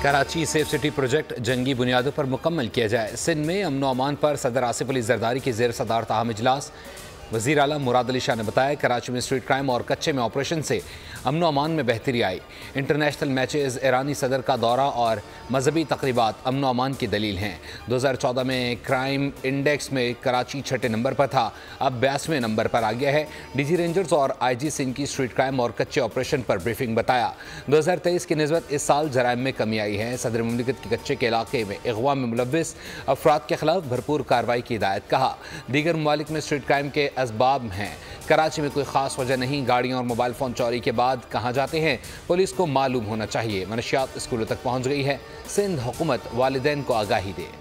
Karachi safe city project जंगी बुनियादों पर मुकम्मल किया जाए। सिंध में अमन व अमान पर सदर आसिफ अली जरदारी की ज़ेर सदारत अहम इजलास। वज़ीर आला मुराद अली शाह ने बताया कराची में स्ट्रीट क्राइम और कच्चे में ऑपरेशन से अमन व अमान में बेहतरी आई। इंटरनेशनल मैचेस, ईरानी सदर का दौरा और मजहबी तकरीबात अमन व अमान की दलील हैं। 2014 में क्राइम इंडेक्स में कराची 6ठे नंबर पर था, अब 82वें नंबर पर आ गया है। डीजी रेंजर्स और IG सिंध की स्ट्रीट क्राइम और कच्चे ऑपरेशन पर ब्रीफिंग बताया। 2023 की निस्बत इस साल जराइम में कमी आई है। सदर मुमलिकत के कच्चे के इलाके में अगवा में मुलव्विस अफराद के खिलाफ भरपूर कार्रवाई की हिदायत। कहा दीगर ममालिक में स्ट्रीट क्राइम के असबाब हैं, कराची में कोई खास वजह नहीं। गाड़ियों और मोबाइल फ़ोन चोरी के बाद कहाँ जाते हैं पुलिस को मालूम होना चाहिए। मनशियात स्कूलों तक पहुँच गई है, सिंध हुकूमत वालिदैन को आगाही दे।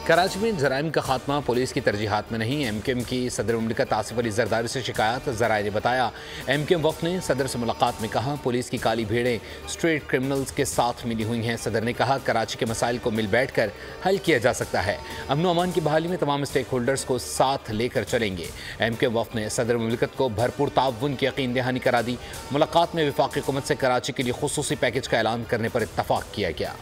कराची में जराइम का खात्मा पुलिस की तरजीहात में नहीं। MKM की सदर मुमलिकत आसिफ अली जरदारी से शिकायत। ज़राए ने बताया MKM वफ़द ने सदर से मुलाकात में कहा पुलिस की काली भीड़ें स्ट्रीट क्रिमिनल्स के साथ मिली हुई हैं। सदर ने कहा कराची के मसाइल को मिल बैठ कर हल किया जा सकता है। अमन व अमान की बहाली में तमाम स्टेक होल्डर्स को साथ लेकर चलेंगे। MKM वफ़द ने सदर मुमलिकत को भरपूर ताउन की यकीन दहानी करा दी। मुलाकात में वफाकी हुकूमत से कराची के लिए खुसूसी पैकेज का ऐलान करने पर इत्तफाक किया गया।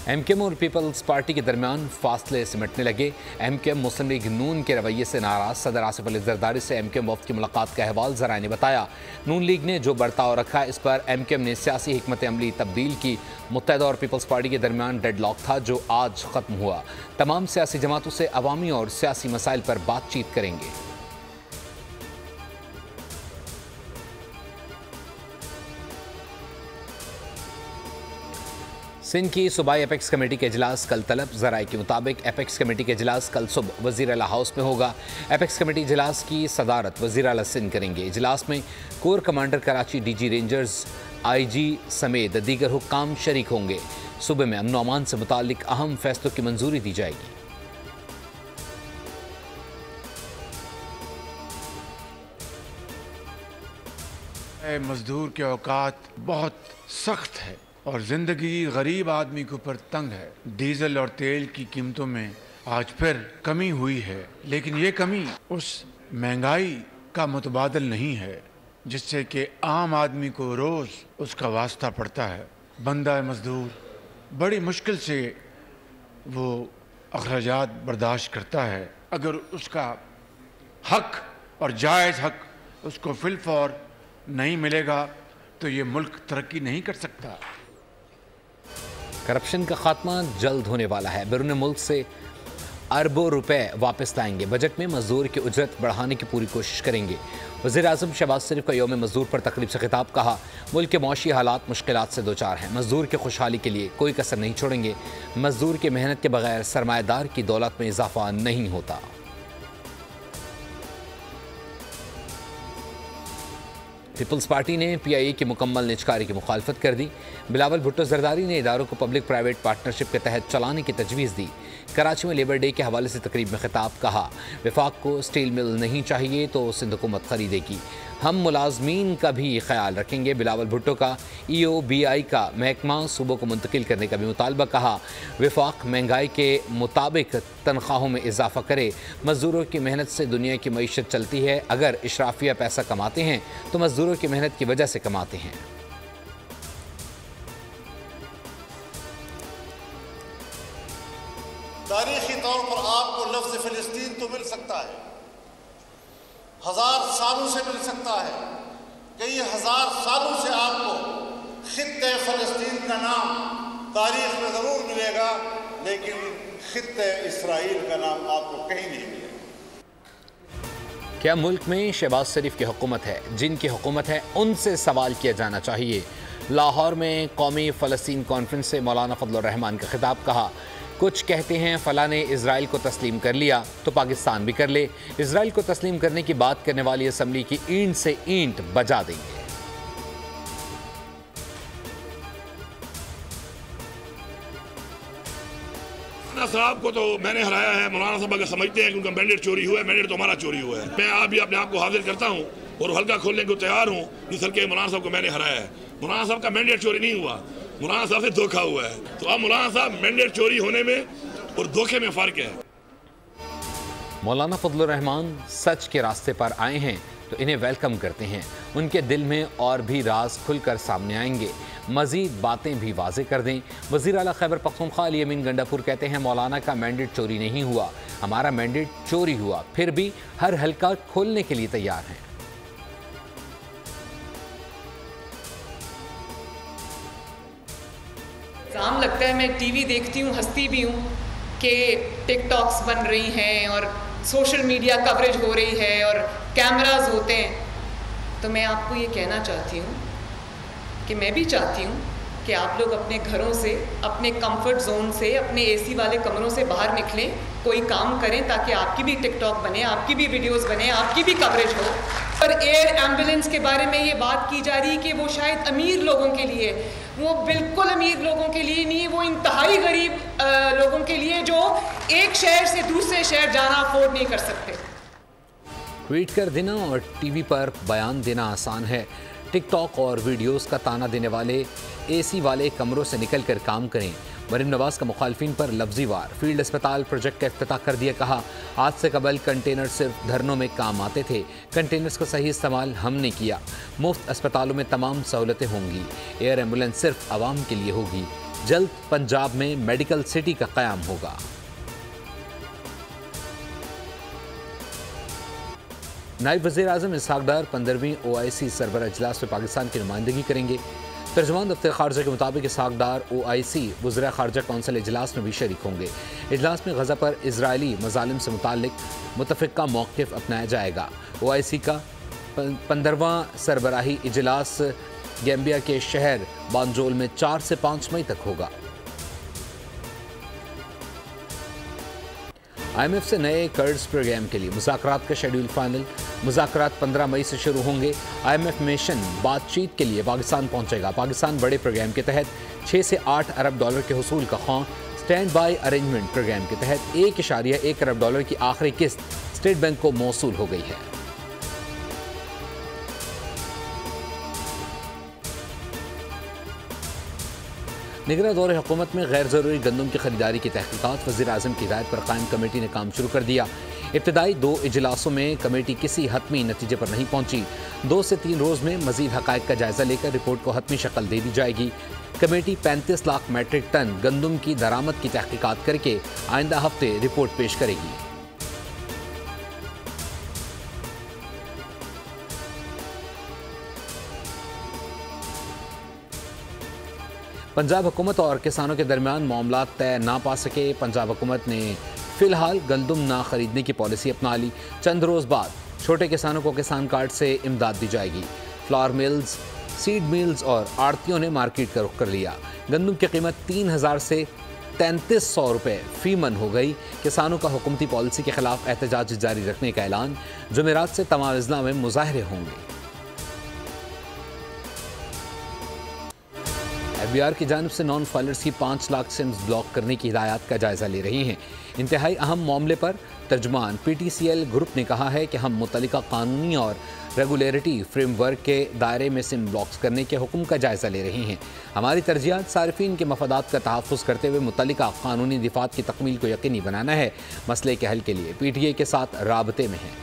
MKM और पीपल्स पार्टी के दरमियान फासले सिमटने लगे। MKM मुस्लिम लीग नून के रवैये से नाराज। सदर आसिफ अली जरदारी से MKM वफ़द की मुलाकात का अहवाल ज़राए ने बताया नून लीग ने जो बर्ताव रखा इस पर MKM ने सियासी हिकमत अमली तब्दील की। मुत्तहिदा और पीपल्स पार्टी के दरमियान डेडलॉक था जो आज ख़त्म हुआ। तमाम सियासी जमातों से अवामी और सियासी मसाइल पर बातचीत करेंगे। सिंध की सूबाई एपेक्स कमेटी के इजलास कल तलब। ज़राए के मुताबिक एपेक्स कमेटी के इजलास कल सुबह वज़ीर आला हाउस में होगा। एपेक्स कमेटी इजलास की सदारत वज़ीर आला सिंध करेंगे। इजलास में core commander Karachi, DG rangers, IG समेत दीगर हुक्काम शरीक होंगे। सूबे में अमन व अमान से मुताल्लिक अहम फैसलों की मंजूरी दी जाएगी। मजदूर के औकात बहुत सख्त है और ज़िंदगी गरीब आदमी के ऊपर तंग है। डीजल और तेल की कीमतों में आज फिर कमी हुई है, लेकिन ये कमी उस महंगाई का मुतबादल नहीं है जिससे कि आम आदमी को रोज़ उसका वास्ता पड़ता है। बंदा मजदूर बड़ी मुश्किल से वो अखराजात बर्दाश्त करता है। अगर उसका हक और जायज़ हक उसको फिलफौर नहीं मिलेगा तो ये मुल्क तरक्की नहीं कर सकता। करप्शन का खात्मा जल्द होने वाला है। बैरून मुल्क से अरबों रुपए वापस लाएंगे। बजट में मजदूर की उजरत बढ़ाने की पूरी कोशिश करेंगे। वज़ीर आज़म शहबाज शरीफ का यौम मजदूर पर तकरीब से खिताब। कहा मुल्क के मौशी हालात मुश्किलात से दो चार हैं, मजदूर की खुशहाली के लिए कोई कसर नहीं छोड़ेंगे। मजदूर की मेहनत के बगैर सरमाएदार की दौलत में इजाफा नहीं होता। पीपल्स पार्टी ने PIA की मुकम्मल निजकारी की मुखालफत कर दी। बिलावल भुट्टो जरदारी ने इदारों को पब्लिक प्राइवेट पार्टनरशिप के तहत चलाने की तजवीज़ दी। कराची में लेबर डे के हवाले से तकरीब में खिताब। कहा विफाक को स्टील मिल नहीं चाहिए तो सिंध हुकूमत खरीदेगी। हम मुलाजमीन का भी ख्याल रखेंगे। बिलावल भुट्टो का EOBI का महकमा सूबों को मुंतकिल करने का भी मुतालबा। कहा विफाक महंगाई के मुताबिक तनख्वाहों में इजाफा करे। मजदूरों की मेहनत से दुनिया की मईशत चलती है। अगर इशराफिया पैसा कमाते हैं तो मजदूरों की मेहनत की वजह से कमाते हैं। तारीखी तौर पर आपको लफ्ज़ फ़िलिस्तीन तो मिल सकता है, 1000 सालों से मिल सकता है। कई 1000 सालों से आपको खित्ते फ़लस्तीन का नाम तारीख में ज़रूर मिलेगा, लेकिन खित्ते इसराइल का नाम आपको कहीं नहीं मिलेगा। क्या मुल्क में शहबाज शरीफ की हुकूमत है? जिनकी हुकूमत है उनसे सवाल किया जाना चाहिए। लाहौर में कौमी फ़लस्तीन कॉन्फ्रेंस से मौलाना फजलुर रहमान का खिताब। कहा कुछ कहते हैं फ़लाँ ने इसराइल को तस्लीम कर लिया तो पाकिस्तान भी कर ले। इसराइल को तस्लीम करने की बात करने वाली असम्बली की ईंट से ईंट बजा देंगे। मौलाना साहब को तो मैंने हराया है। मौलाना साहब अगर समझते हैं कि उनका मैंडेट चोरी हुआ है, मैंडेट तो हमारा चोरी हुआ है। मैं आप भी अपने आप को हाजिर करता हूँ और हल्का खोलने को तैयार हूँ जिस हल्के मौलाना साहब को मैंने हराया है। मौलाना साहब का मैंडेट चोरी नहीं हुआ, मौलाना साहब से धोखा हुआ है। तो अब मौलाना साहब मैंडेट चोरी होने में और धोखे में फ़र्क है। मौलाना फजलुर रहमान सच के रास्ते पर आए हैं तो इन्हें वेलकम करते हैं। उनके दिल में और भी राज खुलकर सामने आएंगे, मजीद बातें भी वाजे कर दें। वज़ीर आला खैबर पख्तूनख्वा अली अमीन गंडापुर कहते हैं, मौलाना का मैंडेट चोरी नहीं हुआ, हमारा मैंडेट चोरी हुआ, फिर भी हर हल्का खोलने के लिए तैयार हैं। इल्ज़ाम लगता है, मैं टीवी देखती हूँ, हंसती भी हूँ कि टिकटॉक्स बन रही हैं और सोशल मीडिया कवरेज हो रही है और कैमरास होते हैं। तो मैं आपको ये कहना चाहती हूँ कि मैं भी चाहती हूँ कि आप लोग अपने घरों से, अपने कंफर्ट जोन से, अपने एसी वाले कमरों से बाहर निकलें, कोई काम करें ताकि आपकी भी टिकटॉक बने, आपकी भी वीडियोस बने, आपकी भी कवरेज हो। पर एयर एम्बुलेंस के बारे में ये बात की जा रही है कि वो शायद अमीर लोगों के लिए, वो बिल्कुल अमीर लोगों के लिए नहीं है, वो इंतहाई गरीब लोगों के लिए जो एक शहर से दूसरे शहर जाना अफोर्ड नहीं कर सकते। ट्वीट कर देना और टीवी पर बयान देना आसान है। टिकटॉक और वीडियोस का ताना देने वाले एसी वाले कमरों से निकल कर काम करें। मरीम नवाज का मुखालफिन पर लफ्जी वार। फील्ड अस्पताल प्रोजेक्ट का इफ्तिताह कर दिया, कहा आज से कबल कंटेनर सिर्फ धरनों में काम आते थे, कंटेनर्स का सही इस्तेमाल हमने किया। मुफ्त अस्पतालों में तमाम सहूलतें होंगी, एयर एम्बुलेंस सिर्फ आवाम के लिए होगी। जल्द पंजाब में मेडिकल सिटी का क़याम होगा। नायब वज़ीर आज़म इसहाक डार 15वीं OIC सरबरा इजलास में पाकिस्तान की नुमाइंदगी करेंगे। तर्जुमान दफ्तर खारजा के मुताबिक इसहाक डार OIC वज़ीर खारजा कौंसिल इजलास में भी शरीक होंगे। इजलास में गज़ा पर इजरायली मज़ालिम से मुताल्लिक मुतफ़िक़ा मौक़िफ़ अपनाया जाएगा। OIC का 15वां सरबराही इजलास गैम्बिया के शहर बांजोल में 4 से 5 मई तक होगा। IMF से नए कर्ज प्रोग्राम के लिए मुज़ाकरात का शेड्यूल फाइनल। मुज़ाकरात 15 मई से शुरू होंगे। IMF मिशन बातचीत के लिए पाकिस्तान पहुंचेगा। पाकिस्तान बड़े प्रोग्राम के तहत 6 से 8 अरब डॉलर के हुसूल का ख्वाह। स्टैंड बाई अरेंजमेंट प्रोग्राम के तहत 1.1 अरब डॉलर की आखिरी किस्त स्टेट बैंक को मौसूल हो गई है। निगरान दौरे हुकूमत में गैर ज़रूरी गंदम की खरीदारी की तहकीकात। वज़ीर आज़म की हिदायत पर कायम कमेटी ने काम शुरू कर दिया। इब्तदाई 2 इजलासों में कमेटी किसी हतमी नतीजे पर नहीं पहुंची। 2 से 3 रोज़ में मज़ीद हक़ाइक़ का जायज़ा लेकर रिपोर्ट को हतमी शक्ल दे दी जाएगी। कमेटी 35 लाख मैट्रिक टन गंदम की दरामद की तहकीकात करके आइंदा हफ्ते रिपोर्ट पेश करेगी। पंजाब हुकूमत और किसानों के दरमियान मामला तय ना पा सके। पंजाब हुकूमत ने फ़िलहाल गंदम ना खरीदने की पॉलिसी अपना ली। चंद रोज़ बाद छोटे किसानों को किसान कार्ड से इमदाद दी जाएगी। फ्लावर मिल्स, सीड मिल्स और आड़तियों ने मार्केट का रुख कर लिया। गंदम की कीमत 3000 से 3300 रुपये फ़ी मन हो गई। किसानों का हुकूमती पॉलिसी के खिलाफ एहतजाज जारी रखने का ऐलान। जुमेरात से तमाम अज़ला में मुजाहरे होंगे। FBI की जानिब से नॉन फाइलर्स की 5 लाख सिम्स ब्लॉक करने की हिदायत का जायज़ा ले रही हैं। इंतहाई अहम मामले पर तर्जुमान PTCL ग्रुप ने कहा है कि हम मुतल्लिका कानूनी और रेगुलेटरी फ्रेमवर्क के दायरे में सिम ब्लॉक्स करने के हुक्म का जायज़ा ले रही हैं। हमारी तरजीहात सारिफीन के मफादात का तहफ़्फ़ुज़ करते हुए मुतल्लिका कानूनी दिफ़ात की तकमील को यकीनी बनाना है। मसले के हल के लिए PTA के साथ राबते में है।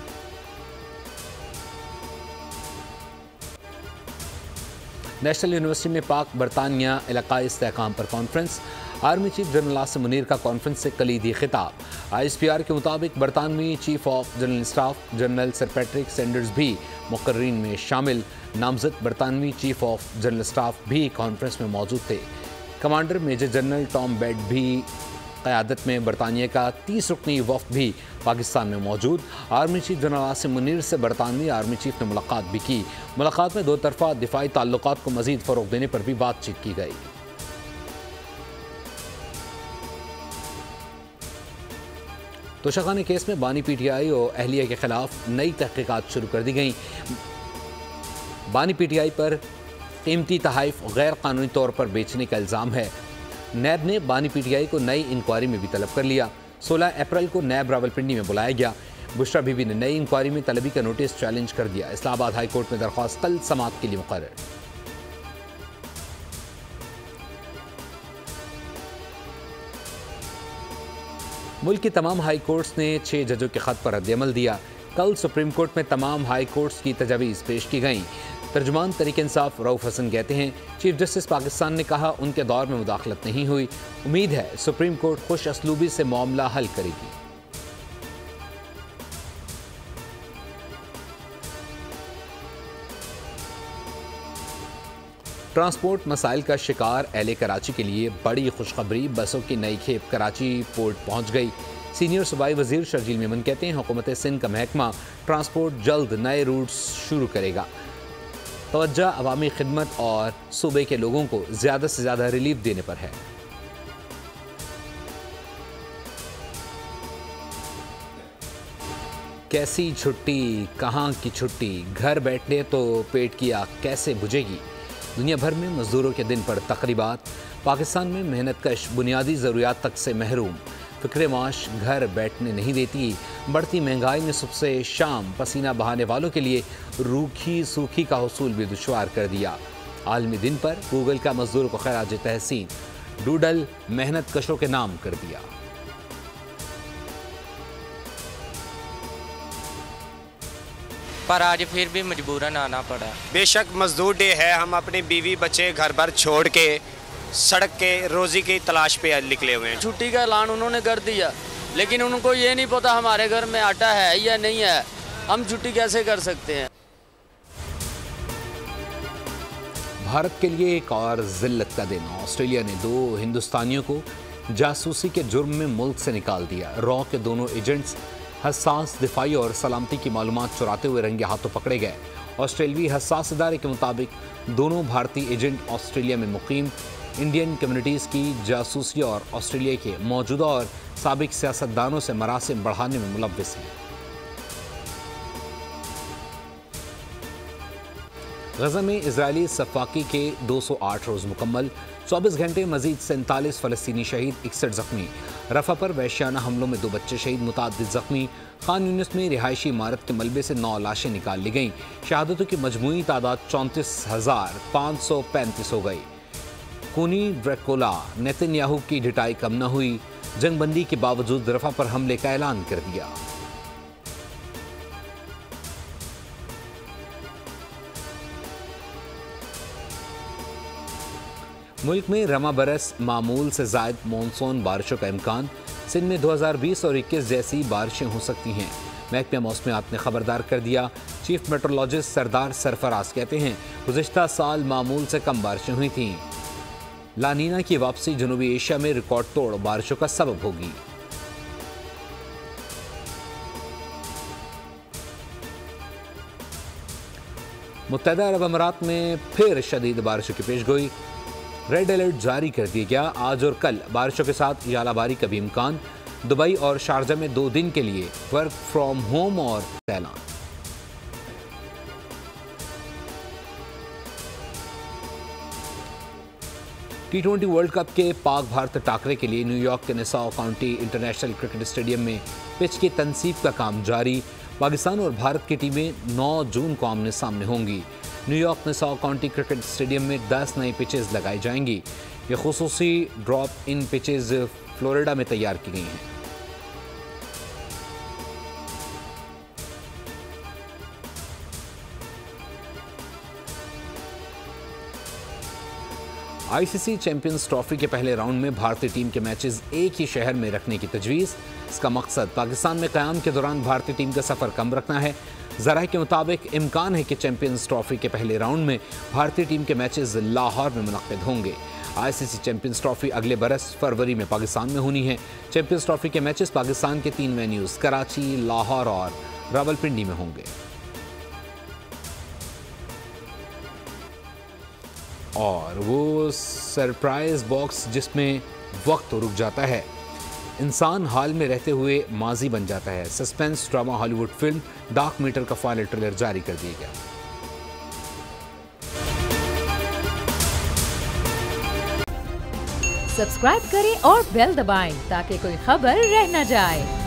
नेशनल यूनिवर्सिटी में पाक बरतानिया इलाकाई इस्तेहकाम पर conference. Army chief general Asim Munir का कॉन्फ्रेंस से कलीदी खिताब। ISPR के मुताबिक बरतानवी chief of general staff general sir Patrick Sanders भी मुकर्रीन में शामिल। नामजद बरतानवी चीफ ऑफ जनरल स्टाफ भी कॉन्फ्रेंस में मौजूद थे। कमांडर मेजर जनरल टॉम बैड भी क़यादत में बरतानिया का 30 रुकनी वफ़द भी पाकिस्तान में मौजूद। Army chief general Asim Munir से बरतानवी आर्मी चीफ ने मुलाकात भी की। मुलाकात में 2 तरफ़ा दिफाई ताल्लुकात को मज़ीद फ़रोग़ देने पर भी बातचीत की गई। तोशाखाना केस में बानी PTI और अहलिया के खिलाफ नई तहक़ीक़ात शुरू कर दी गई। बानी PTI पर कीमती तहाइफ गैर कानूनी तौर पर बेचने का इल्ज़ाम है। नैब ने बानी PTI को नई इंक्वायरी में भी तलब कर लिया। 16 अप्रैल को नैब रावलपिंडी में बुलाया गया। बुशरा बीबी ने नई इंक्वायरी में तलबी का नोटिस चैलेंज कर दिया। इस्लामाबाद हाई कोर्ट में दरख्वास्त कल समाअत के लिए मुकर्रर। मुल्क की तमाम हाई कोर्ट्स ने 6 जजों के खत पर रद्द-ए-अमल दिया। कल सुप्रीम कोर्ट में तमाम हाई कोर्ट्स की तजावीज़ पेश की गईं। तर्जुमान तहरीक इंसाफ रऊफ हसन कहते हैं, चीफ जस्टिस पाकिस्तान ने कहा उनके दौर में मुदाखलत नहीं हुई। उम्मीद है सुप्रीम कोर्ट खुश असलूबी से मामला हल करेगी। ट्रांसपोर्ट मसाइल का शिकार अहले कराची के लिए बड़ी खुशखबरी, बसों की नई खेप कराची पोर्ट पहुंच गई। सीनियर सूबाई वजीर शर्जील मेमन कहते हैं, हुकूमत सिंध का महकमा ट्रांसपोर्ट जल्द नए रूट्स शुरू करेगा। तवज्जो अवामी खिदमत और सूबे के लोगों को ज़्यादा से ज़्यादा रिलीफ देने पर है। कैसी छुट्टी, कहाँ की छुट्टी, घर बैठने तो पेट की आग कैसे बुझेगी। दुनिया भर में मजदूरों के दिन पर तकरीबात, पाकिस्तान में मेहनत कश बुनियादी ज़रूरियात तक से महरूम। फ़िक्र माश घर बैठने नहीं देती। बढ़ती महंगाई ने सुबह से शाम पसीना बहाने वालों के लिए रूखी सूखी का हसूल भी दुश्वार कर दिया। आलमी दिन पर गूगल का मजदूरों को खराज तहसीन, डूडल मेहनत कशों के नाम कर दिया। पर आज फिर भी मजबूरन आना पड़ा। बेशक मजदूर डे है, हम अपने बीवी बच्चे घर पर छोड़ के सड़क के रोजी की तलाश पे निकले हुए हैं। छुट्टी का ऐलान उन्होंने कर दिया, लेकिन उनको ये नहीं पता हमारे घर में आटा है या नहीं है, हम छुट्टी कैसे कर सकते हैं। भारत के लिए एक और जिल्लत का दिन। ऑस्ट्रेलिया ने 2 हिंदुस्तानियों को जासूसी के जुर्म में मुल्क से निकाल दिया। रॉ के दोनों एजेंट्स हसास दिफाई और सलामती की मालूमात चुराते हुए रंगे हाथों पकड़े गए। ऑस्ट्रेलवी हसास इदारे के मुताबिक दोनों भारतीय एजेंट ऑस्ट्रेलिया में मुकीम इंडियन कम्युनिटीज़ की जासूसी और ऑस्ट्रेलिया के मौजूदा और साबिक सियासतदानों से मरासिम बढ़ाने में मुलव्विस हैं। गज़ा में इजरायली सफाकी के 208 रोज़ मुकम्मल, 24 घंटे मजीद 47 फ़लस्तीनी शहीद, 61 ज़ख्मी। रफ़ा पर वहशियाना हमलों में 2 बच्चे शहीद, मुताद्दिद ज़ख्मी। खान यूनिस में रिहायशी इमारत के मलबे से 9 लाशें निकाल ली गईं। शहादतों की मजमूई तादाद 34,535 हो गई। खूनी ड्रैकुला नेतन्याहू की ढिटाई कम न हुई, जंगबंदी के बावजूद रफ़ा पर हमले का ऐलान कर दिया। मुल्क में रमा बरस मामूल से ज़ायद मानसून बारिशों का इम्कान। सिंध में 2020 और 21 जैसी बारिशें हो सकती हैं। महकमा मौसमियात ने खबरदार कर दिया। चीफ मेट्रोलॉजिस्ट सरदार सरफराज कहते हैं, गुज़िश्ता साल मामूल से कम बारिशें हुई थीं। लानीना की वापसी जनूबी एशिया में रिकॉर्ड तोड़ बारिशों का सबब होगी। मुत्तहदा अरब अमारात में फिर शदीद बारिशों की पेशगोई। रेड अलर्ट जारी कर दिया गया। आज और कल बारिशों के साथ यालाबारी का भी इम्कान। दुबई और शारजा में 2 दिन के लिए वर्क फ्रॉम होम और ऐलान। T20 वर्ल्ड कप के पाक भारत टाकरे के लिए न्यूयॉर्क के नेसाउ काउंटी इंटरनेशनल क्रिकेट स्टेडियम में पिच की तनसीब का काम जारी। पाकिस्तान और भारत की टीमें 9 जून को आमने सामने होंगी। न्यूयॉर्क नेसाउ काउंटी क्रिकेट स्टेडियम में 10 नई पिचेस लगाई जाएंगी। ये खुसूसी ड्रॉप इन पिचेस फ्लोरिडा में तैयार की गई हैं। आईसीसी चैंपियंस ट्रॉफी के पहले राउंड में भारतीय टीम के मैचेस एक ही शहर में रखने की तजवीज़। इसका मकसद पाकिस्तान में क़याम के दौरान भारतीय टीम का सफ़र कम रखना है। ज़राए के मुताबिक इम्कान है कि चैंपियंस ट्रॉफी के पहले राउंड में भारतीय टीम के मैचेस लाहौर में मुनक़्क़िद होंगे। आईसीसी चैंपियंस ट्रॉफी अगले बरस फरवरी में पाकिस्तान में होनी है। चैंपियंस ट्रॉफी के मैचेस पाकिस्तान के 3 वेन्यूज़ कराची, लाहौर और रावलपिंडी में होंगे। और वो सरप्राइज़ बॉक्स जिसमें वक्त रुक जाता है, इंसान हाल में रहते हुए माजी बन जाता है। Suspense drama Hollywood film dark matter का फाइनल ट्रेलर जारी कर दिया गया। सब्सक्राइब करें और बेल दबाएं ताकि कोई खबर रह न जाए।